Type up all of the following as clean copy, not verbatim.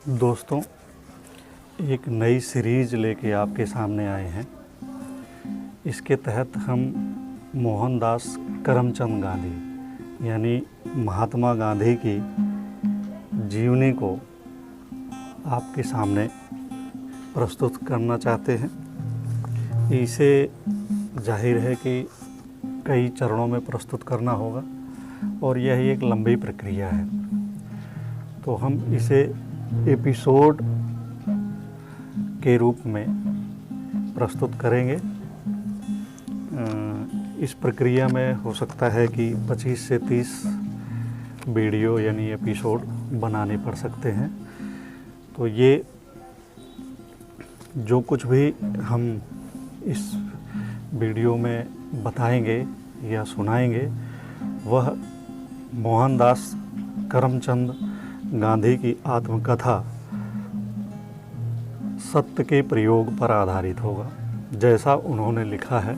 दोस्तों, एक नई सीरीज़ लेके आपके सामने आए हैं। इसके तहत हम मोहनदास करमचंद गांधी यानी महात्मा गांधी की जीवनी को आपके सामने प्रस्तुत करना चाहते हैं। इसे जाहिर है कि कई चरणों में प्रस्तुत करना होगा और यह एक लंबी प्रक्रिया है, तो हम इसे एपिसोड के रूप में प्रस्तुत करेंगे। इस प्रक्रिया में हो सकता है कि 25 से 30 वीडियो यानी एपिसोड बनाने पड़ सकते हैं। तो ये जो कुछ भी हम इस वीडियो में बताएंगे या सुनाएंगे वह मोहनदास करमचंद गांधी की आत्मकथा सत्य के प्रयोग पर आधारित होगा। जैसा उन्होंने लिखा है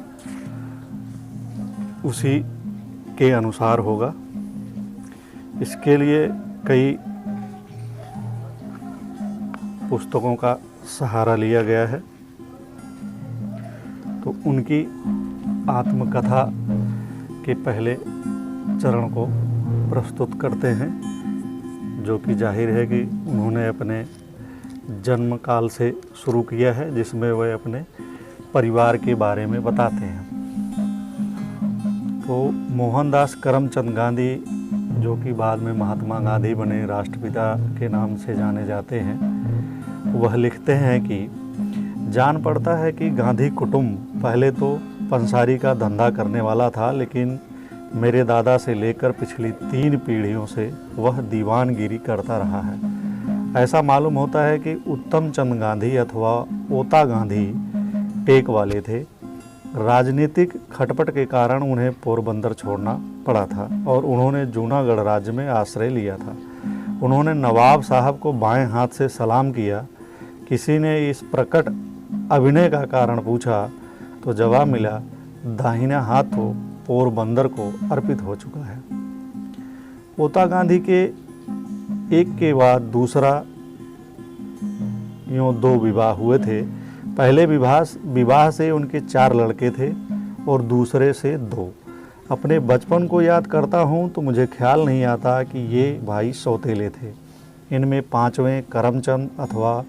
उसी के अनुसार होगा। इसके लिए कई पुस्तकों का सहारा लिया गया है। तो उनकी आत्मकथा के पहले चरण को प्रस्तुत करते हैं, जो कि जाहिर है कि उन्होंने अपने जन्म काल से शुरू किया है, जिसमें वह अपने परिवार के बारे में बताते हैं। तो मोहनदास करमचंद गांधी, जो कि बाद में महात्मा गांधी बने, राष्ट्रपिता के नाम से जाने जाते हैं, वह लिखते हैं कि जान पड़ता है कि गांधी कुटुंब पहले तो पंसारी का धंधा करने वाला था, लेकिन मेरे दादा से लेकर पिछली 3 पीढ़ियों से वह दीवानगिरी करता रहा है। ऐसा मालूम होता है कि उत्तम चंद गांधी अथवा ओता गांधी टेक वाले थे। राजनीतिक खटपट के कारण उन्हें पोरबंदर छोड़ना पड़ा था और उन्होंने जूनागढ़ राज्य में आश्रय लिया था। उन्होंने नवाब साहब को बाएं हाथ से सलाम किया। किसी ने इस प्रकट अभिनय का कारण पूछा तो जवाब मिला, दाहिना हाथ तो पोरबंदर को अर्पित हो चुका है। ओता गांधी के एक के बाद दूसरा यूँ 2 विवाह हुए थे। पहले विवाह से उनके 4 लड़के थे और दूसरे से 2। अपने बचपन को याद करता हूँ तो मुझे ख्याल नहीं आता कि ये भाई सौतेले थे। इनमें 5वें करमचंद अथवा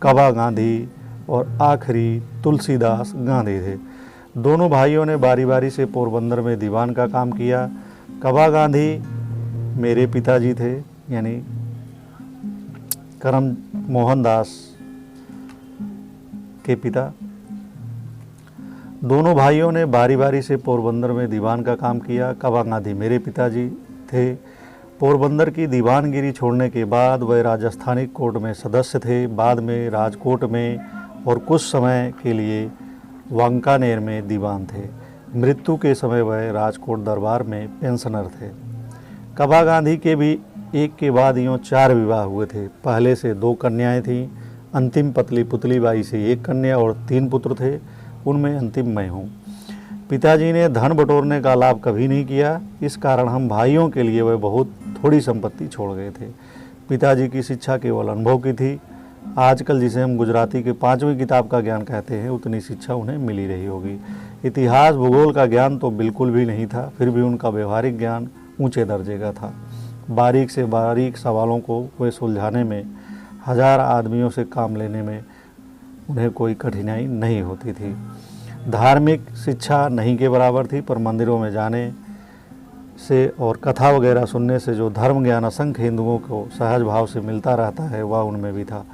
कबा गांधी और आखिरी तुलसीदास गांधी थे। दोनों भाइयों ने बारी बारी से पोरबंदर में दीवान का काम किया। कबा गांधी मेरे पिताजी थे, यानी करम मोहनदास के पिता। दोनों भाइयों ने बारी बारी से पोरबंदर में दीवान का काम किया। कबा गांधी मेरे पिताजी थे। पोरबंदर की दीवानगिरी छोड़ने के बाद वह राजस्थानी कोर्ट में सदस्य थे, बाद में राजकोट में और कुछ समय के लिए वांकानेर में दीवान थे। मृत्यु के समय वह राजकोट दरबार में पेंशनर थे। कबा गांधी के भी एक के बाद यूँ 4 विवाह हुए थे। पहले से 2 कन्याएं थीं। अंतिम पतली पुतली बाई से 1 कन्या और 3 पुत्र थे। उनमें अंतिम मैं हूँ। पिताजी ने धन बटोरने का लाभ कभी नहीं किया, इस कारण हम भाइयों के लिए वह बहुत थोड़ी संपत्ति छोड़ गए थे। पिताजी की शिक्षा केवल अनुभव की थी। आजकल जिसे हम गुजराती के 5वीं किताब का ज्ञान कहते हैं, उतनी शिक्षा उन्हें मिली रही होगी। इतिहास भूगोल का ज्ञान तो बिल्कुल भी नहीं था, फिर भी उनका व्यवहारिक ज्ञान ऊंचे दर्जे का था। बारीक से बारीक सवालों को वे सुलझाने में, 1000 आदमियों से काम लेने में उन्हें कोई कठिनाई नहीं होती थी। धार्मिक शिक्षा नहीं के बराबर थी, पर मंदिरों में जाने से और कथा वगैरह सुनने से जो धर्म ज्ञान असंख्य हिंदुओं को सहज भाव से मिलता रहता है, वह उनमें भी था।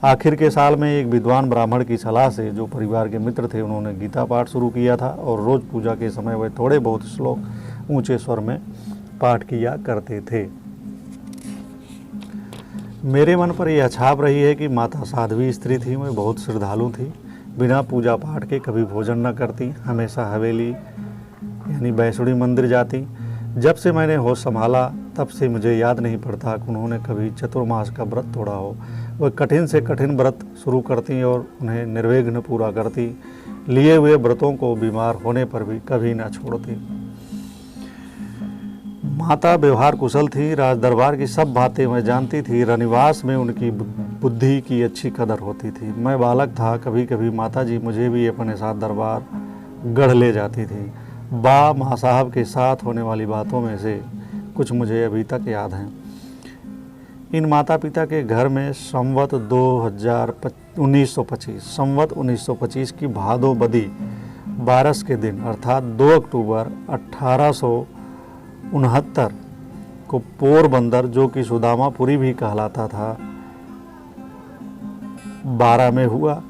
आखिर के साल में एक विद्वान ब्राह्मण की सलाह से, जो परिवार के मित्र थे, उन्होंने गीता पाठ शुरू किया था और रोज़ पूजा के समय वह थोड़े बहुत श्लोक ऊंचे स्वर में पाठ किया करते थे। मेरे मन पर यह छाप रही है कि माता साध्वी स्त्री थी, वह बहुत श्रद्धालु थी। बिना पूजा पाठ के कभी भोजन न करती, हमेशा हवेली यानी बैसुड़ी मंदिर जाती। जब से मैंने होश संभाला तब से मुझे याद नहीं पड़ता कि उन्होंने कभी चतुर्मास का व्रत तोड़ा हो। वह कठिन से कठिन व्रत शुरू करती और उन्हें निर्विघ्न पूरा करती। लिए हुए व्रतों को बीमार होने पर भी कभी न छोड़ती। माता व्यवहार कुशल थी, राज दरबार की सब बातें मैं जानती थी, रनिवास में उनकी बुद्धि की अच्छी कदर होती थी। मैं बालक था, कभी कभी माता जी मुझे भी अपने साथ दरबार गढ़ ले जाती थी। माँ साहब के साथ होने वाली बातों में से कुछ मुझे अभी तक याद हैं। इन माता पिता के घर में संवत 1925 की भादो बदी 12 के दिन अर्थात 2 अक्टूबर 1869 को पोरबंदर, जो कि सुदामापुरी भी कहलाता था, 12 में हुआ।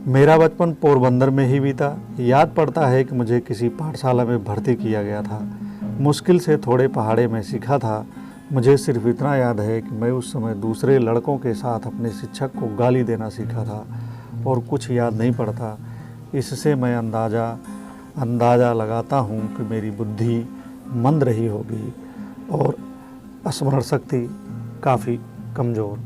मेरा बचपन पोरबंदर में ही बीता। याद पड़ता है कि मुझे किसी पाठशाला में भर्ती किया गया था। मुश्किल से थोड़े पहाड़े में सीखा था। मुझे सिर्फ इतना याद है कि मैं उस समय दूसरे लड़कों के साथ अपने शिक्षक को गाली देना सीखा था और कुछ याद नहीं पड़ता। इससे मैं अंदाज़ा लगाता हूँ कि मेरी बुद्धि मंद रही होगी और स्मरण शक्ति काफ़ी कमज़ोर।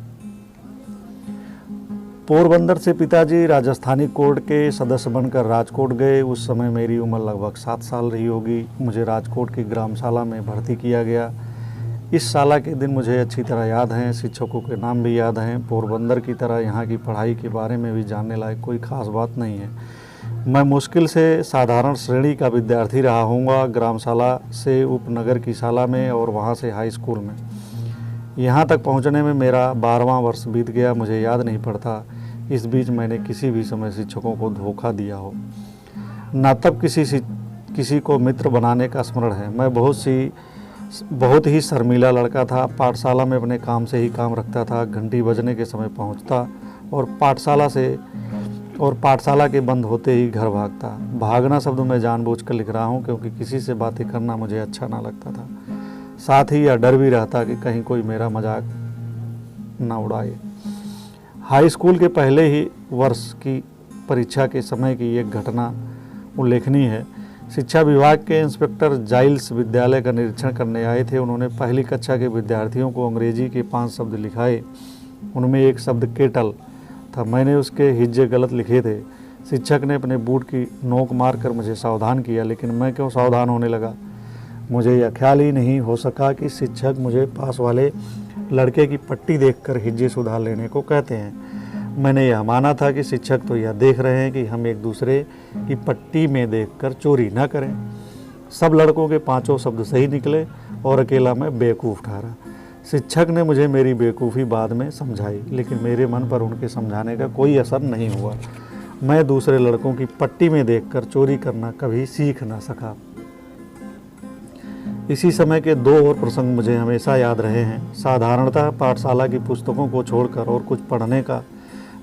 पोरबंदर से पिताजी राजस्थानी कोर्ट के सदस्य बनकर राजकोट गए। उस समय मेरी उम्र लगभग 7 साल रही होगी। मुझे राजकोट की ग्रामशाला में भर्ती किया गया। इस शाला के दिन मुझे अच्छी तरह याद हैं, शिक्षकों के नाम भी याद हैं। पोरबंदर की तरह यहाँ की पढ़ाई के बारे में भी जानने लायक कोई ख़ास बात नहीं है। मैं मुश्किल से साधारण श्रेणी का विद्यार्थी रहा हूँगा, ग्रामशाला से उपनगर की शाला में और वहाँ से हाई स्कूल में। यहाँ तक पहुँचने में मेरा 12वां वर्ष बीत गया, मुझे याद नहीं पड़ता इस बीच मैंने किसी भी समय शिक्षकों को धोखा दिया हो, न तब किसी को मित्र बनाने का स्मरण है। मैं बहुत ही शर्मीला लड़का था। पाठशाला में अपने काम से ही काम रखता था। घंटी बजने के समय पहुंचता और पाठशाला के बंद होते ही घर भागता। भागना शब्द मैं जानबूझकर लिख रहा हूं क्योंकि किसी से बातें करना मुझे अच्छा ना लगता था। साथ ही यह डर भी रहता कि कहीं कोई मेरा मजाक ना उड़ाए। हाई स्कूल के पहले ही वर्ष की परीक्षा के समय की एक घटना उल्लेखनीय है। शिक्षा विभाग के इंस्पेक्टर जाइल्स विद्यालय का निरीक्षण करने आए थे। उन्होंने पहली कक्षा के विद्यार्थियों को अंग्रेजी के 5 शब्द लिखाए। उनमें एक शब्द केटल था। मैंने उसके हिज्जे गलत लिखे थे। शिक्षक ने अपने बूट की नोक मारकर मुझे सावधान किया, लेकिन मैं क्यों सावधान होने लगा मुझे यह ख्याल ही नहीं हो सका कि शिक्षक मुझे पास वाले लड़के की पट्टी देखकर हिज्जे सुधार लेने को कहते हैं। मैंने यह माना था कि शिक्षक तो यह देख रहे हैं कि हम एक दूसरे की पट्टी में देखकर चोरी न करें। सब लड़कों के 5 शब्द सही निकले और अकेला मैं बेवकूफ़ ठहरा। शिक्षक ने मुझे मेरी बेवकूफ़ी बाद में समझाई, लेकिन मेरे मन पर उनके समझाने का कोई असर नहीं हुआ। मैं दूसरे लड़कों की पट्टी में देखकर चोरी करना कभी सीख न सका। इसी समय के 2 और प्रसंग मुझे हमेशा याद रहे हैं। साधारणतः पाठशाला की पुस्तकों को छोड़कर और कुछ पढ़ने का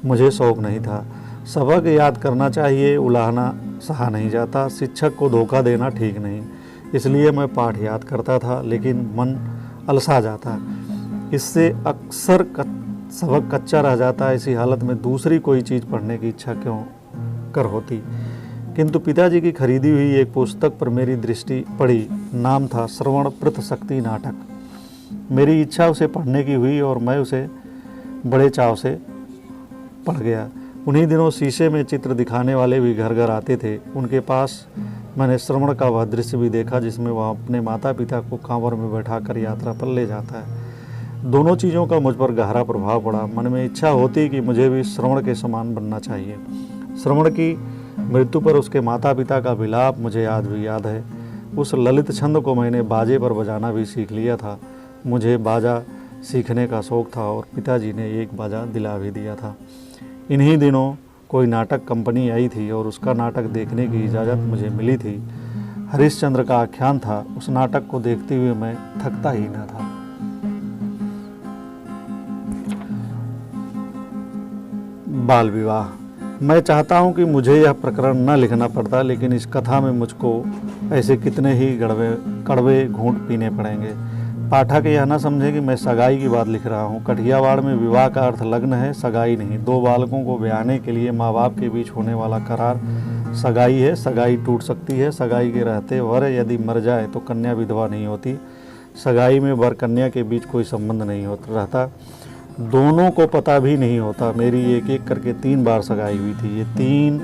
मुझे शौक़ नहीं था। सबक याद करना चाहिए, उलाहना सहा नहीं जाता। शिक्षक को धोखा देना ठीक नहीं, इसलिए मैं पाठ याद करता था, लेकिन मन अलसा जाता। इससे अक्सर सबक कच्चा रह जाता। इसी हालत में दूसरी कोई चीज़ पढ़ने की इच्छा क्यों कर होती। किंतु पिताजी की खरीदी हुई एक पुस्तक पर मेरी दृष्टि पड़ी। नाम था श्रवण पृथ शक्ति नाटक। मेरी इच्छा उसे पढ़ने की हुई और मैं उसे बड़े चाव से पढ़ गया। उन्हीं दिनों शीशे में चित्र दिखाने वाले भी घर घर आते थे। उनके पास मैंने श्रवण का वह दृश्य भी देखा जिसमें वह अपने माता पिता को कांवर में बैठाकर यात्रा पर ले जाता है। दोनों चीज़ों का मुझ पर गहरा प्रभाव पड़ा। मन में इच्छा होती कि मुझे भी श्रवण के समान बनना चाहिए। श्रवण की मृत्यु पर उसके माता पिता का विलाप मुझे आज भी याद है। उस ललित छंद को मैंने बाजे पर बजाना भी सीख लिया था। मुझे बाजा सीखने का शौक़ था और पिताजी ने एक बाजा दिला भी दिया था। इन्हीं दिनों कोई नाटक कंपनी आई थी और उसका नाटक देखने की इजाज़त मुझे मिली थी। हरिश्चंद्र का आख्यान था। उस नाटक को देखते हुए मैं थकता ही न था। बाल विवाह। मैं चाहता हूं कि मुझे यह प्रकरण न लिखना पड़ता, लेकिन इस कथा में मुझको ऐसे कितने ही कड़वे घूंट पीने पड़ेंगे। पाठक यह न समझे कि मैं सगाई की बात लिख रहा हूँ। कठियावाड़ में विवाह का अर्थ लग्न है, सगाई नहीं। 2 बालकों को ब्याहने के लिए माँ बाप के बीच होने वाला करार सगाई है। सगाई टूट सकती है। सगाई के रहते वर यदि मर जाए तो कन्या विधवा नहीं होती। सगाई में वर कन्या के बीच कोई संबंध नहीं रहता। दोनों को पता भी नहीं होता। मेरी एक एक करके 3 बार सगाई हुई थी। ये 3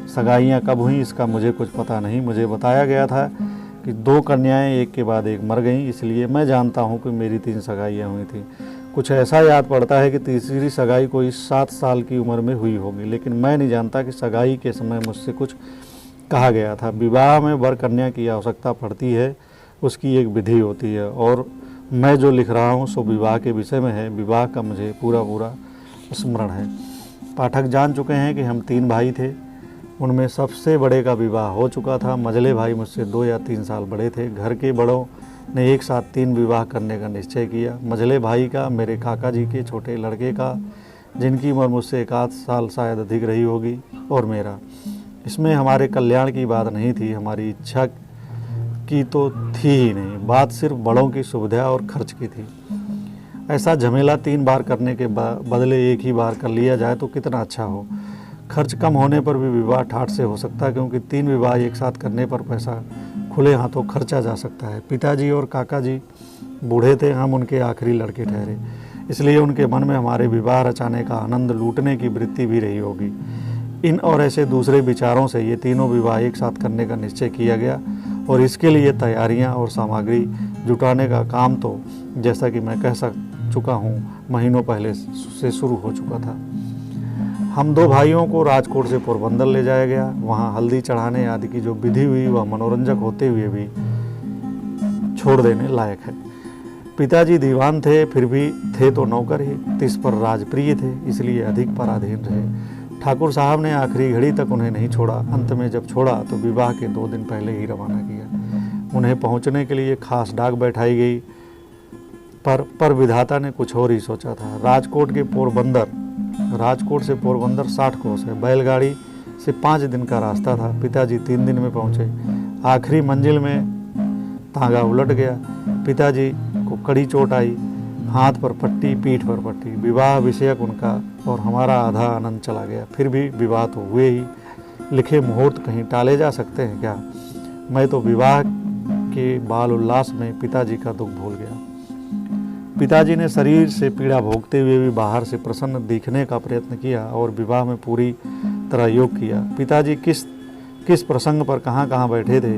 सगाइयाँ कब हुई इसका मुझे कुछ पता नहीं। मुझे बताया गया था कि 2 कन्याएं एक के बाद एक मर गईं, इसलिए मैं जानता हूँ कि मेरी 3 सगाइयाँ हुई थी। कुछ ऐसा याद पड़ता है कि तीसरी सगाई कोई 7 साल की उम्र में हुई होगी, लेकिन मैं नहीं जानता कि सगाई के समय मुझसे कुछ कहा गया था। विवाह में वर कन्या की आवश्यकता पड़ती है, उसकी एक विधि होती है, और मैं जो लिख रहा हूँ सो विवाह के विषय में है। विवाह का मुझे पूरा स्मरण है। पाठक जान चुके हैं कि हम 3 भाई थे, उनमें सबसे बड़े का विवाह हो चुका था। मझले भाई मुझसे 2 या 3 साल बड़े थे। घर के बड़ों ने एक साथ 3 विवाह करने का निश्चय किया। मझले भाई का, मेरे काका जी के छोटे लड़के का, जिनकी उम्र मुझसे 1 आध साल शायद अधिक रही होगी, और मेरा। इसमें हमारे कल्याण की बात नहीं थी, हमारी इच्छा की तो थी ही नहीं, बात सिर्फ बड़ों की सुविधा और खर्च की थी। ऐसा झमेला 3 बार करने के बदले एक ही बार कर लिया जाए तो कितना अच्छा हो। खर्च कम होने पर भी विवाह ठाठ से हो सकता है, क्योंकि 3 विवाह एक साथ करने पर पैसा खुले हाथों खर्चा जा सकता है। पिताजी और काका जी बूढ़े थे, हम उनके आखिरी लड़के ठहरे, इसलिए उनके मन में हमारे विवाह रचाने का आनंद लूटने की वृत्ति भी रही होगी। इन और ऐसे दूसरे विचारों से ये तीनों विवाह एक साथ करने का निश्चय किया गया, और इसके लिए तैयारियां और सामग्री जुटाने का काम तो जैसा कि मैं कह चुका हूँ महीनों पहले से शुरू हो चुका था। हम 2 भाइयों को राजकोट से पोरबंदर ले जाया गया। वहाँ हल्दी चढ़ाने आदि की जो विधि हुई वह मनोरंजक होते हुए भी छोड़ देने लायक है। पिताजी दीवान थे, फिर भी थे तो नौकर ही, तिस पर राजप्रिय थे, इसलिए अधिक पराधीन रहे। ठाकुर साहब ने आखिरी घड़ी तक उन्हें नहीं छोड़ा। अंत में जब छोड़ा तो विवाह के 2 दिन पहले ही रवाना किया। उन्हें पहुंचने के लिए खास डाक बैठाई गई, पर विधाता ने कुछ और ही सोचा था। राजकोट से पोरबंदर 60 कोस है। बैलगाड़ी से 5 दिन का रास्ता था। पिताजी 3 दिन में पहुंचे। आखिरी मंजिल में तांगा उलट गया। पिताजी को कड़ी चोट आई, हाथ पर पट्टी, पीठ पर पट्टी। विवाह विषयक उनका और हमारा आधा आनंद चला गया। फिर भी विवाह तो हुए ही, लिखे मुहूर्त कहीं टाले जा सकते हैं क्या? मैं तो विवाह के बाल उल्लास में पिताजी का दुख भूल गया। पिताजी ने शरीर से पीड़ा भोगते हुए भी बाहर से प्रसन्न दिखने का प्रयत्न किया और विवाह में पूरी तरह योग किया। पिताजी किस प्रसंग पर कहाँ बैठे थे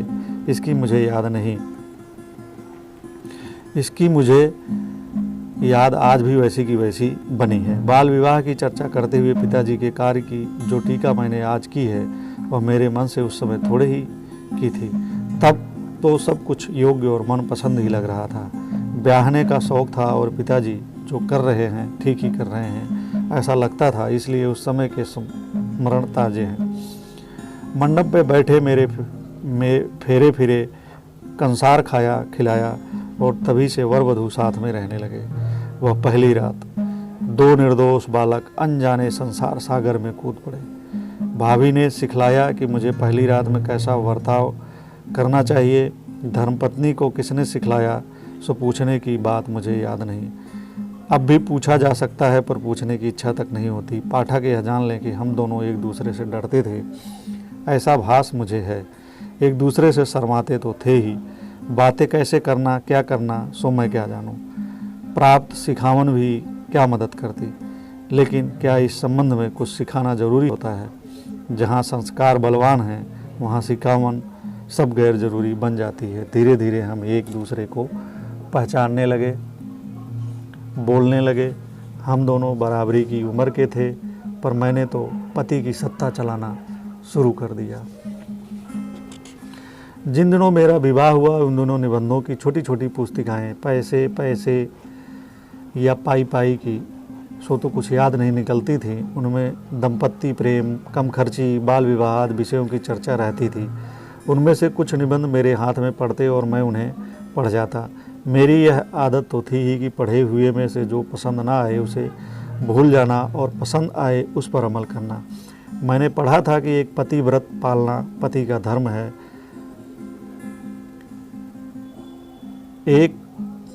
इसकी मुझे याद नहीं। इसकी मुझे याद आज भी वैसी की वैसी बनी है। बाल विवाह की चर्चा करते हुए पिताजी के कार्य की जो टीका मैंने आज की है वह मेरे मन से उस समय थोड़े ही की थी। तब तो सब कुछ योग्य और मनपसंद ही लग रहा था। ब्याहने का शौक था और पिताजी जो कर रहे हैं ठीक ही कर रहे हैं ऐसा लगता था, इसलिए उस समय के स्मरण ताजे हैं। मंडप पे बैठे मेरे फेरे फिरे, कंसार खाया खिलाया और तभी से वर वधू साथ में रहने लगे। वह पहली रात 2 निर्दोष बालक अनजाने संसार सागर में कूद पड़े। भाभी ने सिखलाया कि मुझे पहली रात में कैसा बर्ताव करना चाहिए। धर्मपत्नी को किसने सिखलाया सो पूछने की बात मुझे याद नहीं। अब भी पूछा जा सकता है पर पूछने की इच्छा तक नहीं होती। पाठक यह जान लें कि हम दोनों एक दूसरे से डरते थे, ऐसा भास मुझे है। एक दूसरे से शर्माते तो थे ही, बातें कैसे करना क्या करना सो मैं क्या जानूं। प्राप्त सिखावन भी क्या मदद करती, लेकिन क्या इस संबंध में कुछ सिखाना जरूरी होता है? जहाँ संस्कार बलवान हैं वहाँ सिखावन सब गैर जरूरी बन जाती है। धीरे धीरे हम एक दूसरे को पहचानने लगे, बोलने लगे। हम दोनों बराबरी की उम्र के थे, पर मैंने तो पति की सत्ता चलाना शुरू कर दिया। जिन दिनों मेरा विवाह हुआ उन दिनों निबंधों की छोटी छोटी पुस्तिकाएँ पैसे या पाई की सो तो कुछ याद नहीं निकलती थी। उनमें दंपत्ति प्रेम, कम खर्ची, बाल विवाह आदि विषयों की चर्चा रहती थी। उनमें से कुछ निबंध मेरे हाथ में पढ़ते और मैं उन्हें पढ़ जाता। मेरी यह आदत तो थी ही कि पढ़े हुए में से जो पसंद ना आए उसे भूल जाना और पसंद आए उस पर अमल करना। मैंने पढ़ा था कि एक पति व्रत पालना पति का धर्म है।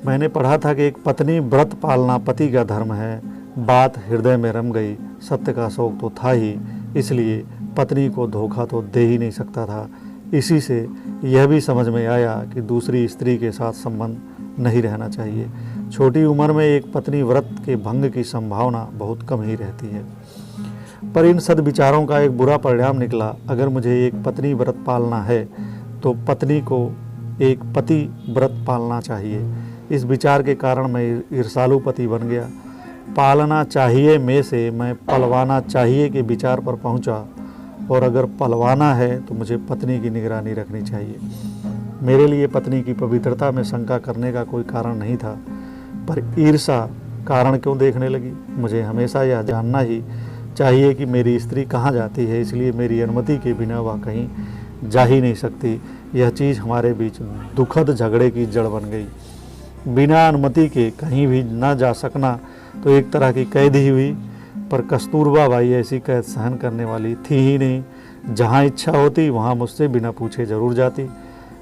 मैंने पढ़ा था कि एक पत्नी व्रत पालना पति का धर्म है। बात हृदय में रम गई। सत्य का शौक तो था ही, इसलिए पत्नी को धोखा तो दे ही नहीं सकता था। इसी से यह भी समझ में आया कि दूसरी स्त्री के साथ संबंध नहीं रहना चाहिए। छोटी उम्र में एक पत्नी व्रत के भंग की संभावना बहुत कम ही रहती है। पर इन सद्विचारों का एक बुरा परिणाम निकला। अगर मुझे एक पत्नी व्रत पालना है तो पत्नी को एक पति व्रत पालना चाहिए। इस विचार के कारण मैं ईर्षालु पति बन गया। पालना चाहिए में से मैं पलवाना चाहिए के विचार पर पहुंचा, और अगर पलवाना है तो मुझे पत्नी की निगरानी रखनी चाहिए। मेरे लिए पत्नी की पवित्रता में शंका करने का कोई कारण नहीं था, पर ईर्षा कारण क्यों देखने लगी। मुझे हमेशा यह जानना ही चाहिए कि मेरी स्त्री कहाँ जाती है, इसलिए मेरी अनुमति के बिना वह कहीं जा ही नहीं सकती। यह चीज़ हमारे बीच दुखद झगड़े की जड़ बन गई। बिना अनुमति के कहीं भी न जा सकना तो एक तरह की कैद ही हुई, पर कस्तूरबा बाई ऐसी कैद सहन करने वाली थी ही नहीं। जहाँ इच्छा होती वहाँ मुझसे बिना पूछे जरूर जाती।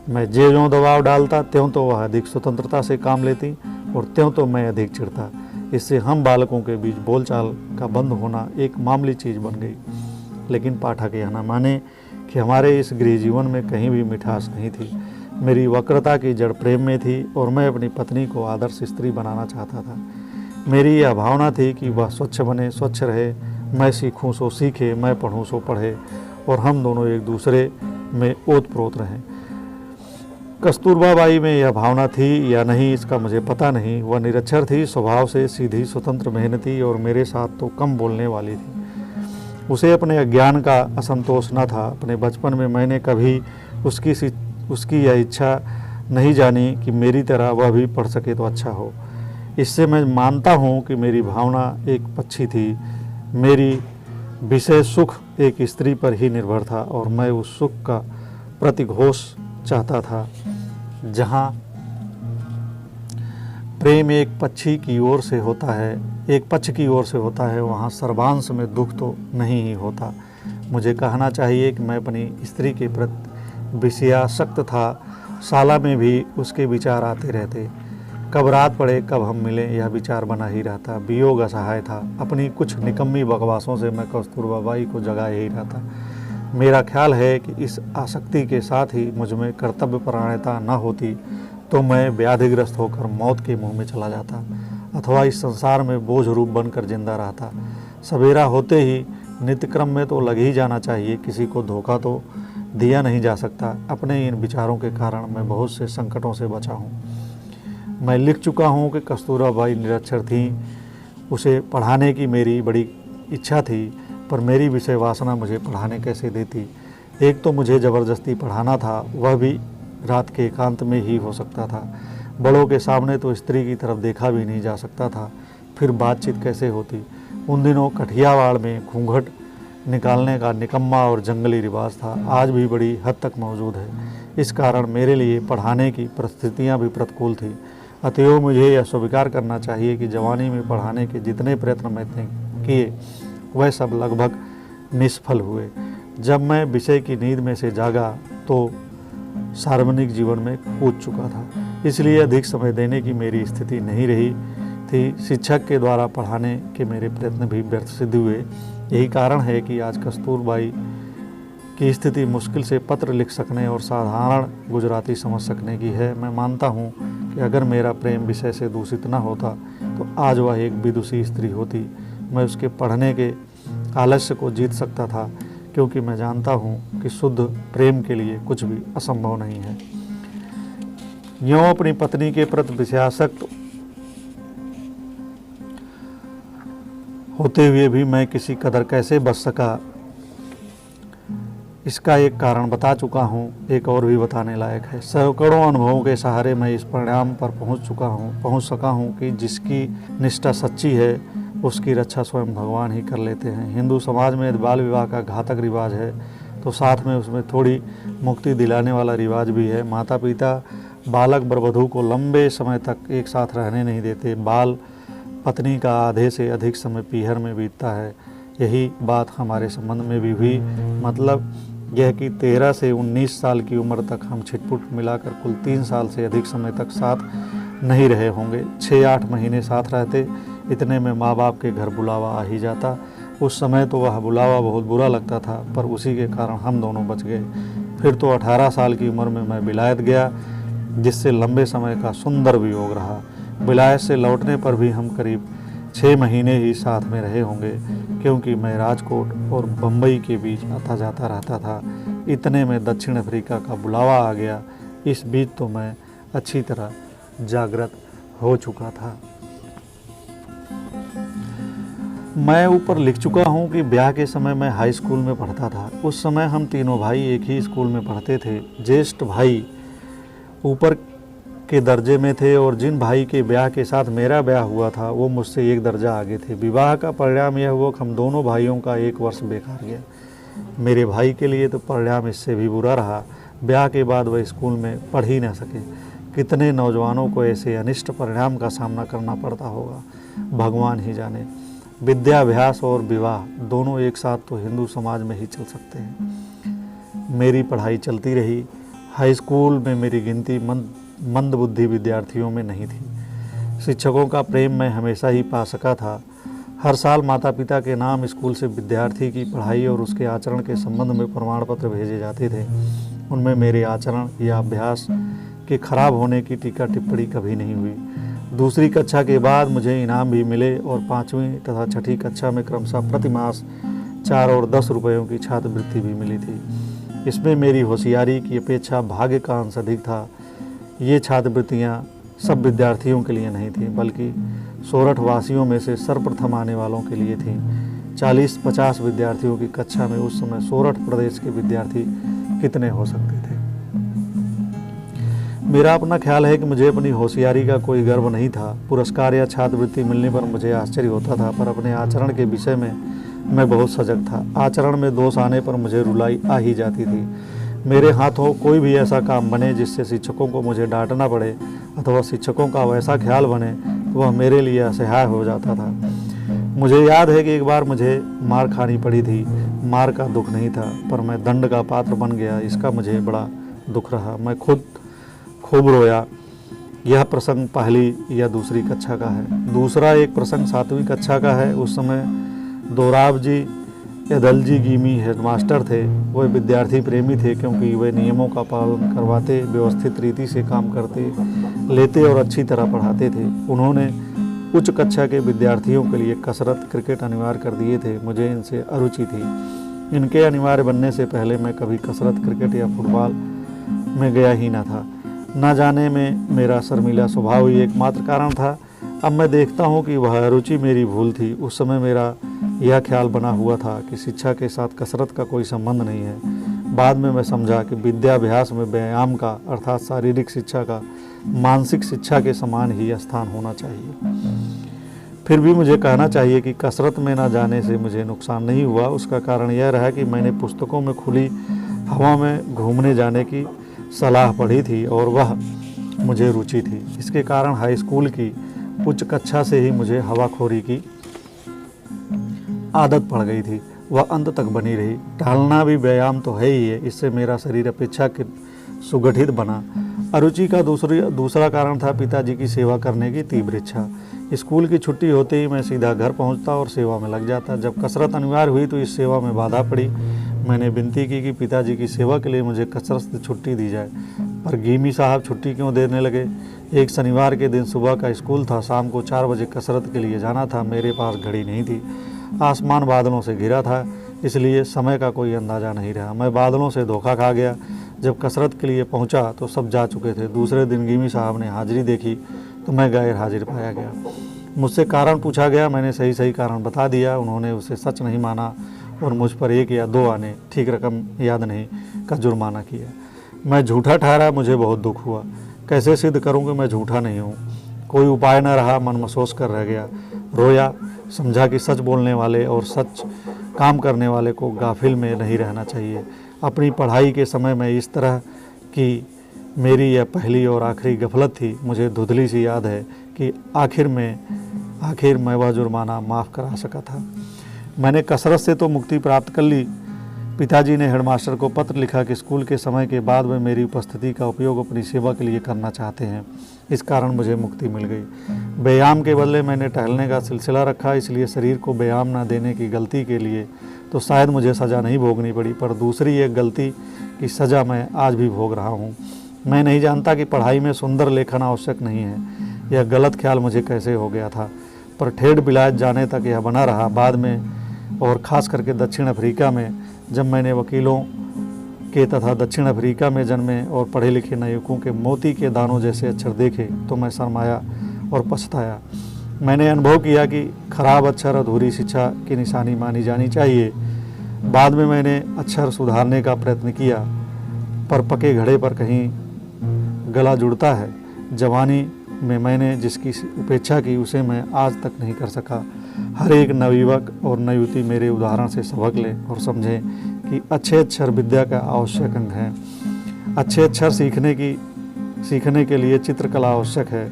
मैं ज्यों दबाव डालता त्यों तो वह अधिक स्वतंत्रता से काम लेती, और त्यों तो मैं अधिक चिढ़ता। इससे हम बालकों के बीच बोलचाल का बंद होना एक मामूली चीज़ बन गई। लेकिन पाठक यह न माने कि हमारे इस गृह जीवन में कहीं भी मिठास नहीं थी। मेरी वक्रता की जड़ प्रेम में थी, और मैं अपनी पत्नी को आदर्श स्त्री बनाना चाहता था। मेरी यह भावना थी कि वह स्वच्छ बने, स्वच्छ रहे, मैं सीखूं सो सीखे, मैं पढ़ूं सो पढ़े, और हम दोनों एक दूसरे में ओत-प्रोत रहें। कस्तूरबा बाई में यह भावना थी या नहीं इसका मुझे पता नहीं। वह निरक्षर थी, स्वभाव से सीधी, स्वतंत्र, मेहनती, और मेरे साथ तो कम बोलने वाली थी। उसे अपने अज्ञान का असंतोष न था। अपने बचपन में मैंने कभी उसकी यह इच्छा नहीं जानी कि मेरी तरह वह भी पढ़ सके तो अच्छा हो। इससे मैं मानता हूँ कि मेरी भावना एक पक्षी थी। मेरी विषय सुख एक स्त्री पर ही निर्भर था, और मैं उस सुख का प्रतिघोष चाहता था। जहाँ प्रेम एक पक्षी की ओर से होता है, एक पक्ष की ओर से होता है, वहाँ सर्वांश में दुख तो नहीं ही होता। मुझे कहना चाहिए कि मैं अपनी स्त्री के प्रति विषयासक्त था। साला में भी उसके विचार आते रहते। कब रात पड़े कब हम मिलें यह विचार बना ही रहता। वियोग असहाय था। अपनी कुछ निकम्मी बकवासों से मैं कस्तूरबा बाई को जगाए ही रहता। मेरा ख्याल है कि इस आसक्ति के साथ ही मुझमें कर्तव्यपरायणता न होती तो मैं व्याधिग्रस्त होकर मौत के मुंह में चला जाता, अथवा इस संसार में बोझ रूप बनकर जिंदा रहता। सवेरा होते ही नित्यक्रम में तो लग ही जाना चाहिए। किसी को धोखा तो दिया नहीं जा सकता। अपने इन विचारों के कारण मैं बहुत से संकटों से बचा हूँ। मैं लिख चुका हूँ कि कस्तूरबा बाई निरक्षर थीं। उसे पढ़ाने की मेरी बड़ी इच्छा थी, पर मेरी विषय वासना मुझे पढ़ाने कैसे देती। एक तो मुझे ज़बरदस्ती पढ़ाना था, वह भी रात के एकांत में ही हो सकता था। बड़ों के सामने तो स्त्री की तरफ देखा भी नहीं जा सकता था, फिर बातचीत कैसे होती। उन दिनों कठियावाड़ में घूंघट निकालने का निकम्मा और जंगली रिवाज था, आज भी बड़ी हद तक मौजूद है। इस कारण मेरे लिए पढ़ाने की परिस्थितियाँ भी प्रतिकूल थी। अतएव मुझे यह स्वीकार करना चाहिए कि जवानी में पढ़ाने के जितने प्रयत्न मैंने किए वह सब लगभग निष्फल हुए। जब मैं विषय की नींद में से जागा तो सार्वजनिक जीवन में कूद चुका था, इसलिए अधिक समय देने की मेरी स्थिति नहीं रही थी। शिक्षक के द्वारा पढ़ाने के मेरे प्रयत्न भी व्यर्थ सिद्ध हुए। यही कारण है कि आज कस्तूरबाई की स्थिति मुश्किल से पत्र लिख सकने और साधारण गुजराती समझ सकने की है। मैं मानता हूँ कि अगर मेरा प्रेम विषय से दूषित न होता तो आज वह एक विदुषी स्त्री होती। मैं उसके पढ़ने के आलस्य को जीत सकता था, क्योंकि मैं जानता हूँ कि शुद्ध प्रेम के लिए कुछ भी असंभव नहीं है। यूँ अपनी पत्नी के प्रति विषयासक्त होते हुए भी मैं किसी कदर कैसे बच सका, इसका एक कारण बता चुका हूँ, एक और भी बताने लायक है। सैकड़ों अनुभवों के सहारे मैं इस परिणाम पर पहुँच सका हूँ कि जिसकी निष्ठा सच्ची है उसकी रक्षा स्वयं भगवान ही कर लेते हैं। हिंदू समाज में यदि बाल विवाह का घातक रिवाज है तो साथ में उसमें थोड़ी मुक्ति दिलाने वाला रिवाज भी है। माता पिता बालक बरवधू को लंबे समय तक एक साथ रहने नहीं देते। बाल पत्नी का आधे से अधिक समय पीहर में बीतता है। यही बात हमारे संबंध में भी हुई। मतलब यह कि 13 से 19 साल की उम्र तक हम छिटपुट मिलाकर कुल 3 साल से अधिक समय तक साथ नहीं रहे होंगे। 6-8 महीने साथ रहते, इतने में माँ बाप के घर बुलावा आ ही जाता। उस समय तो वह बुलावा बहुत बुरा लगता था, पर उसी के कारण हम दोनों बच गए। फिर तो 18 साल की उम्र में मैं विलायत गया, जिससे लंबे समय का सुंदर वियोग रहा। विलायत से लौटने पर भी हम करीब 6 महीने ही साथ में रहे होंगे, क्योंकि मैं राजकोट और बम्बई के बीच आता जाता रहता था। इतने में दक्षिण अफ्रीका का बुलावा आ गया। इस बीच तो मैं अच्छी तरह जागृत हो चुका था। मैं ऊपर लिख चुका हूँ कि ब्याह के समय मैं हाई स्कूल में पढ़ता था। उस समय हम तीनों भाई एक ही स्कूल में पढ़ते थे। ज्येष्ठ भाई ऊपर के दर्जे में थे और जिन भाई के ब्याह के साथ मेरा ब्याह हुआ था वो मुझसे एक दर्जा आगे थे। विवाह का परिणाम यह हुआ कि हम दोनों भाइयों का 1 वर्ष बेकार गया। मेरे भाई के लिए तो परिणाम इससे भी बुरा रहा। ब्याह के बाद वह स्कूल में पढ़ ही न सके। कितने नौजवानों को ऐसे अनिष्ट परिणाम का सामना करना पड़ता होगा, भगवान ही जाने। विद्याभ्यास और विवाह दोनों एक साथ तो हिंदू समाज में ही चल सकते हैं। मेरी पढ़ाई चलती रही। हाई स्कूल में मेरी गिनती मंदबुद्धि विद्यार्थियों में नहीं थी। शिक्षकों का प्रेम मैं हमेशा ही पा सका था। हर साल माता पिता के नाम स्कूल से विद्यार्थी की पढ़ाई और उसके आचरण के संबंध में प्रमाण पत्र भेजे जाते थे। उनमें मेरे आचरण या अभ्यास के खराब होने की टीका टिप्पणी कभी नहीं हुई। दूसरी कक्षा के बाद मुझे इनाम भी मिले और 5वीं तथा 6ठी कक्षा में क्रमशः प्रतिमास 4 और 10 रुपयों की छात्रवृत्ति भी मिली थी। इसमें मेरी होशियारी की अपेक्षा भाग्य का अंश अधिक था। ये छात्रवृत्तियाँ सब विद्यार्थियों के लिए नहीं थीं, बल्कि सोरठ वासियों में से सर्वप्रथम आने वालों के लिए थीं। 40-50 विद्यार्थियों की कक्षा में उस समय सोरठ प्रदेश के विद्यार्थी कितने हो सकते थे। मेरा अपना ख्याल है कि मुझे अपनी होशियारी का कोई गर्व नहीं था। पुरस्कार या छात्रवृत्ति मिलने पर मुझे आश्चर्य होता था, पर अपने आचरण के विषय में मैं बहुत सजग था। आचरण में दोष आने पर मुझे रुलाई आ ही जाती थी। मेरे हाथों कोई भी ऐसा काम बने जिससे शिक्षकों को मुझे डांटना पड़े अथवा शिक्षकों का वैसा ख्याल बने तो वह मेरे लिए असह्य हो जाता था। मुझे याद है कि एक बार मुझे मार खानी पड़ी थी। मार का दुख नहीं था, पर मैं दंड का पात्र बन गया, इसका मुझे बड़ा दुख रहा। मैं खुद खूब रोया। यह प्रसंग पहली या दूसरी कक्षा का है। दूसरा एक प्रसंग 7वीं कक्षा का है। उस समय दोराब जी यदलजी गीमी हेडमास्टर थे। वह विद्यार्थी प्रेमी थे, क्योंकि वे नियमों का पालन करवाते, व्यवस्थित रीति से काम करते लेते और अच्छी तरह पढ़ाते थे। उन्होंने उच्च कक्षा के विद्यार्थियों के लिए कसरत, क्रिकेट अनिवार्य कर दिए थे। मुझे इनसे अरुचि थी। इनके अनिवार्य बनने से पहले मैं कभी कसरत, क्रिकेट या फुटबॉल में गया ही न था। न जाने में मेरा शर्मीला स्वभाव ही एकमात्र कारण था। अब मैं देखता हूँ कि वह अरुचि मेरी भूल थी। उस समय मेरा यह ख्याल बना हुआ था कि शिक्षा के साथ कसरत का कोई संबंध नहीं है। बाद में मैं समझा कि विद्याभ्यास में व्यायाम का अर्थात शारीरिक शिक्षा का मानसिक शिक्षा के समान ही स्थान होना चाहिए। फिर भी मुझे कहना चाहिए कि कसरत में न जाने से मुझे नुकसान नहीं हुआ। उसका कारण यह रहा कि मैंने पुस्तकों में खुली हवा में घूमने जाने की सलाह पढ़ी थी और वह मुझे रुचि थी। इसके कारण हाई स्कूल की उच्च कक्षा से ही मुझे हवाखोरी की आदत पड़ गई थी। वह अंत तक बनी रही। टहलना भी व्यायाम तो है ही है। इससे मेरा शरीर अपेक्षाकृत सुगठित बना। अरुचि का दूसरा कारण था पिताजी की सेवा करने की तीव्र इच्छा। स्कूल की छुट्टी होते ही मैं सीधा घर पहुंचता और सेवा में लग जाता। जब कसरत अनिवार्य हुई तो इस सेवा में बाधा पड़ी। मैंने विनती की कि पिताजी की सेवा के लिए मुझे कसरत से छुट्टी दी जाए, पर गीमी साहब छुट्टी क्यों देने लगे। एक शनिवार के दिन सुबह का स्कूल था। शाम को 4 बजे कसरत के लिए जाना था। मेरे पास घड़ी नहीं थी। आसमान बादलों से घिरा था, इसलिए समय का कोई अंदाज़ा नहीं रहा। मैं बादलों से धोखा खा गया। जब कसरत के लिए पहुंचा तो सब जा चुके थे। दूसरे दिन गीमी साहब ने हाजिरी देखी तो मैं गैर हाजिर पाया गया। मुझसे कारण पूछा गया। मैंने सही कारण बता दिया। उन्होंने उसे सच नहीं माना और मुझ पर 1 या 2 आने, ठीक रकम याद नहीं, का जुर्माना किया। मैं झूठा ठहरा। मुझे बहुत दुख हुआ। कैसे सिद्ध करूं कि मैं झूठा नहीं हूं। कोई उपाय न रहा। मन महसूस कर रह गया। रोया। समझा कि सच बोलने वाले और सच काम करने वाले को गाफिल में नहीं रहना चाहिए। अपनी पढ़ाई के समय में इस तरह की मेरी यह पहली और आखिरी गफलत थी। मुझे धुंधली सी याद है कि आखिर मैं वह जुर्माना माफ़ करा सका था। मैंने कसरत से तो मुक्ति प्राप्त कर ली। पिताजी ने हेडमास्टर को पत्र लिखा कि स्कूल के समय के बाद वे मेरी उपस्थिति का उपयोग अपनी सेवा के लिए करना चाहते हैं। इस कारण मुझे मुक्ति मिल गई। व्यायाम के बदले मैंने टहलने का सिलसिला रखा, इसलिए शरीर को व्यायाम न देने की गलती के लिए तो शायद मुझे सज़ा नहीं भोगनी पड़ी, पर दूसरी एक गलती की सज़ा मैं आज भी भोग रहा हूँ। मैं नहीं जानता कि पढ़ाई में सुंदर लेखन आवश्यक नहीं है। यह गलत ख्याल मुझे कैसे हो गया था। पर ठेठ विलायत जाने तक यह बना रहा। बाद में और ख़ास करके दक्षिण अफ्रीका में जब मैंने वकीलों के तथा दक्षिण अफ्रीका में जन्मे और पढ़े लिखे नायकों के मोती के दानों जैसे अक्षर देखे तो मैं शर्माया और पछताया। मैंने अनुभव किया कि खराब अक्षर अधूरी शिक्षा की निशानी मानी जानी चाहिए। बाद में मैंने अक्षर सुधारने का प्रयत्न किया, पर पके घड़े पर कहीं गला जुड़ता है। जवानी में मैंने जिसकी उपेक्षा की उसे मैं आज तक नहीं कर सका। हर एक नवयुवक और नवयुवती मेरे उदाहरण से सबक ले और समझें कि अच्छे अक्षर विद्या का आवश्यक अंग हैं। अच्छे अक्षर सीखने के लिए चित्रकला आवश्यक है।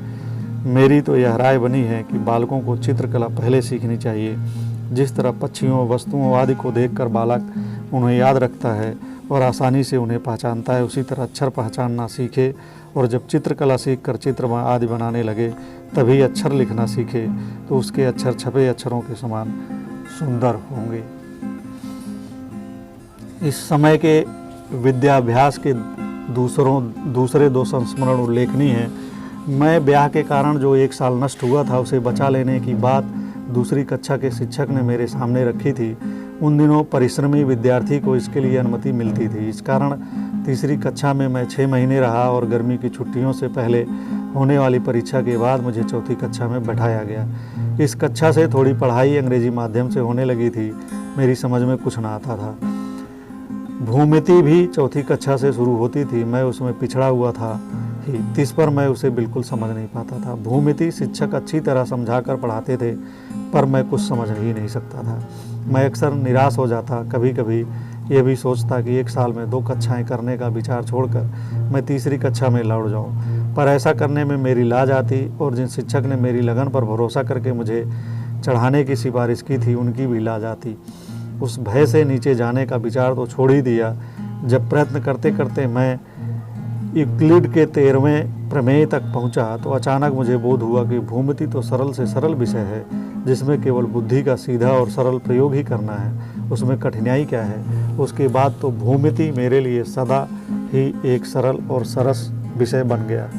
मेरी तो यह राय बनी है कि बालकों को चित्रकला पहले सीखनी चाहिए। जिस तरह पक्षियों, वस्तुओं आदि को देखकर बालक उन्हें याद रखता है और आसानी से उन्हें पहचानता है, उसी तरह अक्षर पहचानना सीखे और जब चित्रकला सीखकर चित्र आदि बनाने लगे तभी अक्षर लिखना सीखे तो उसके अक्षर छपे अक्षरों के समान सुंदर होंगे। इस समय के विद्याभ्यास के दूसरे दो संस्मरण उल्लेखनीय हैं। मैं ब्याह के कारण जो 1 साल नष्ट हुआ था उसे बचा लेने की बात दूसरी कक्षा के शिक्षक ने मेरे सामने रखी थी। उन दिनों परिश्रमी विद्यार्थी को इसके लिए अनुमति मिलती थी। इस कारण तीसरी कक्षा में मैं 6 महीने रहा और गर्मी की छुट्टियों से पहले होने वाली परीक्षा के बाद मुझे चौथी कक्षा में बैठाया गया। इस कक्षा से थोड़ी पढ़ाई अंग्रेजी माध्यम से होने लगी थी। मेरी समझ में कुछ ना आता था। भूमिति भी चौथी कक्षा से शुरू होती थी। मैं उसमें पिछड़ा हुआ था ही, जिस पर मैं उसे बिल्कुल समझ नहीं पाता था। भूमिति शिक्षक अच्छी तरह समझाकर पढ़ाते थे पर मैं कुछ समझ ही नहीं सकता था। मैं अक्सर निराश हो जाता। कभी कभी ये भी सोचता कि 1 साल में 2 कक्षाएं करने का विचार छोड़कर मैं तीसरी कक्षा में लौट जाऊं, पर ऐसा करने में मेरी लाज आती और जिन शिक्षक ने मेरी लगन पर भरोसा करके मुझे चढ़ाने की सिफारिश की थी उनकी भी लाज आती। उस भय से नीचे जाने का विचार तो छोड़ ही दिया। जब प्रयत्न करते करते मैं यूक्लिड के 13वें प्रमेय तक पहुंचा तो अचानक मुझे बोध हुआ कि भूमिति तो सरल से सरल विषय है जिसमें केवल बुद्धि का सीधा और सरल प्रयोग ही करना है। उसमें कठिनाई क्या है? उसके बाद तो भूमिति मेरे लिए सदा ही एक सरल और सरस विषय बन गया।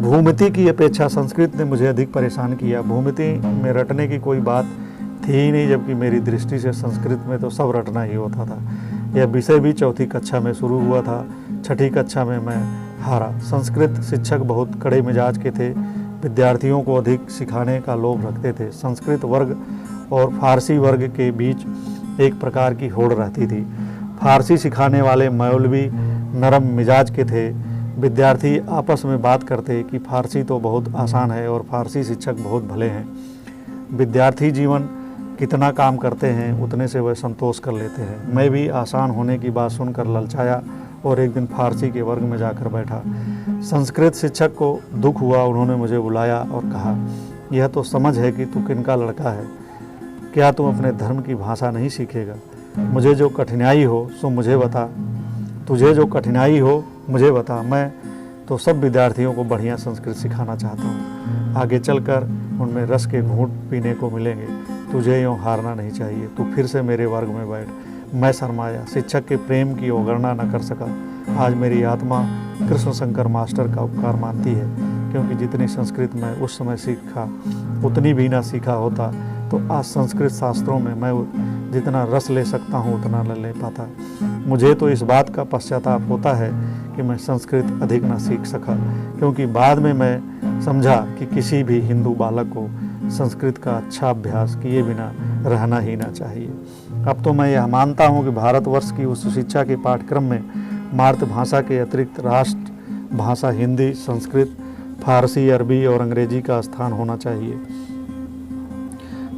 भूमिति की अपेक्षा संस्कृत ने मुझे अधिक परेशान किया। भूमिति में रटने की कोई बात थी ही नहीं, जबकि मेरी दृष्टि से संस्कृत में तो सब रटना ही होता था। यह विषय भी चौथी कक्षा में शुरू हुआ था। छठी कक्षा में मैं हारा। संस्कृत शिक्षक बहुत कड़े मिजाज के थे, विद्यार्थियों को अधिक सिखाने का लोभ रखते थे। संस्कृत वर्ग और फारसी वर्ग के बीच एक प्रकार की होड़ रहती थी। फारसी सिखाने वाले मौलवी नरम मिजाज के थे। विद्यार्थी आपस में बात करते कि फारसी तो बहुत आसान है और फारसी शिक्षक बहुत भले हैं। विद्यार्थी जीवन कितना काम करते हैं उतने से वह संतोष कर लेते हैं। मैं भी आसान होने की बात सुनकर ललचाया और एक दिन फारसी के वर्ग में जाकर बैठा। संस्कृत शिक्षक को दुख हुआ। उन्होंने मुझे बुलाया और कहा, यह तो समझ है कि तू किनका लड़का है। क्या तुम अपने धर्म की भाषा नहीं सीखेगा? मुझे जो कठिनाई हो सो मुझे बता। तुझे जो कठिनाई हो मुझे बता। मैं तो सब विद्यार्थियों को बढ़िया संस्कृत सिखाना चाहता हूँ। आगे चलकर उनमें रस के घूंट पीने को मिलेंगे। तुझे यूँ हारना नहीं चाहिए। तू फिर से मेरे वर्ग में बैठ। मैं शर्माया, शिक्षक के प्रेम की अवगणना न कर सका। आज मेरी आत्मा कृष्ण शंकर मास्टर का उपकार मानती है, क्योंकि जितनी संस्कृत मैं उस समय सीखा उतनी भी ना सीखा होता तो आज संस्कृत शास्त्रों में मैं जितना रस ले सकता हूँ उतना न ले पाता। मुझे तो इस बात का पश्चाताप होता है कि मैं संस्कृत अधिक न सीख सका, क्योंकि बाद में मैं समझा कि किसी भी हिंदू बालक को संस्कृत का अच्छा अभ्यास किए बिना रहना ही ना चाहिए। अब तो मैं यह मानता हूँ कि भारतवर्ष की उस शिक्षा के पाठ्यक्रम में मातृभाषा के अतिरिक्त राष्ट्र भाषा हिंदी, संस्कृत, फारसी, अरबी और अंग्रेजी का स्थान होना चाहिए।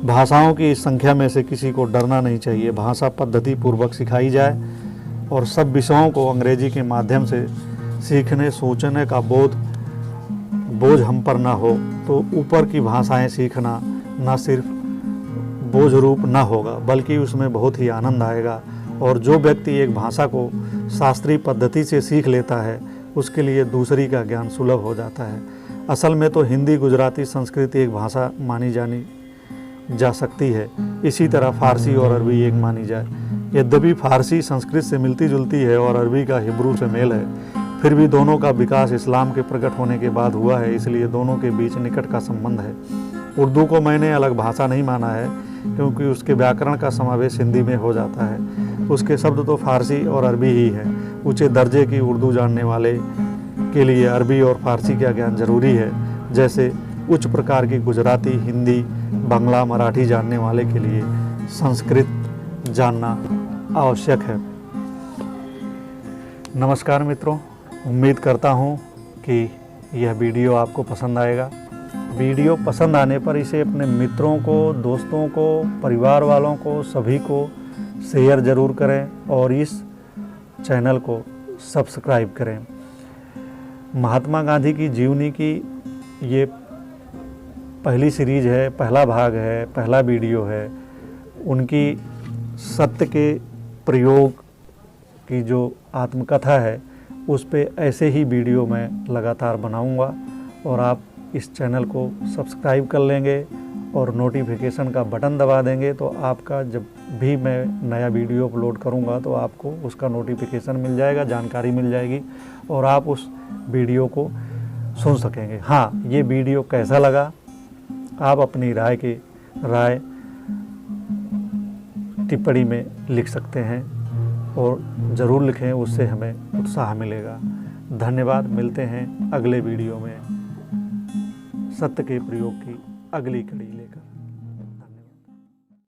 भाषाओं की इस संख्या में से किसी को डरना नहीं चाहिए। भाषा पद्धति पूर्वक सिखाई जाए और सब विषयों को अंग्रेजी के माध्यम से सीखने सोचने का बोझ हम पर ना हो तो ऊपर की भाषाएं सीखना न सिर्फ बोझ रूप न होगा बल्कि उसमें बहुत ही आनंद आएगा। और जो व्यक्ति एक भाषा को शास्त्रीय पद्धति से सीख लेता है उसके लिए दूसरी का ज्ञान सुलभ हो जाता है। असल में तो हिंदी, गुजराती, संस्कृत एक भाषा मानी जानी जा सकती है। इसी तरह फारसी और अरबी एक मानी जाए। यद्यपि फारसी संस्कृत से मिलती जुलती है और अरबी का हिब्रू से मेल है, फिर भी दोनों का विकास इस्लाम के प्रकट होने के बाद हुआ है, इसलिए दोनों के बीच निकट का संबंध है। उर्दू को मैंने अलग भाषा नहीं माना है, क्योंकि उसके व्याकरण का समावेश हिंदी में हो जाता है। उसके शब्द तो फारसी और अरबी ही है। ऊंचे दर्जे की उर्दू जानने वाले के लिए अरबी और फारसी का ज्ञान जरूरी है, जैसे उच्च प्रकार की गुजराती, हिंदी, बांग्ला, मराठी जानने वाले के लिए संस्कृत जानना आवश्यक है। नमस्कार मित्रों, उम्मीद करता हूँ कि यह वीडियो आपको पसंद आएगा। वीडियो पसंद आने पर इसे अपने मित्रों को, दोस्तों को, परिवार वालों को, सभी को शेयर ज़रूर करें और इस चैनल को सब्सक्राइब करें। महात्मा गांधी की जीवनी की ये पहली सीरीज है, पहला भाग है, पहला वीडियो है। उनकी सत्य के प्रयोग की जो आत्मकथा है उस पे ऐसे ही वीडियो मैं लगातार बनाऊंगा और आप इस चैनल को सब्सक्राइब कर लेंगे और नोटिफिकेशन का बटन दबा देंगे तो आपका जब भी मैं नया वीडियो अपलोड करूंगा तो आपको उसका नोटिफिकेशन मिल जाएगा, जानकारी मिल जाएगी और आप उस वीडियो को सुन सकेंगे। हाँ, ये वीडियो कैसा लगा आप अपनी राय टिप्पणी में लिख सकते हैं और ज़रूर लिखें, उससे हमें उत्साह मिलेगा। धन्यवाद। मिलते हैं अगले वीडियो में सत्य के प्रयोग की अगली कड़ी लेकर।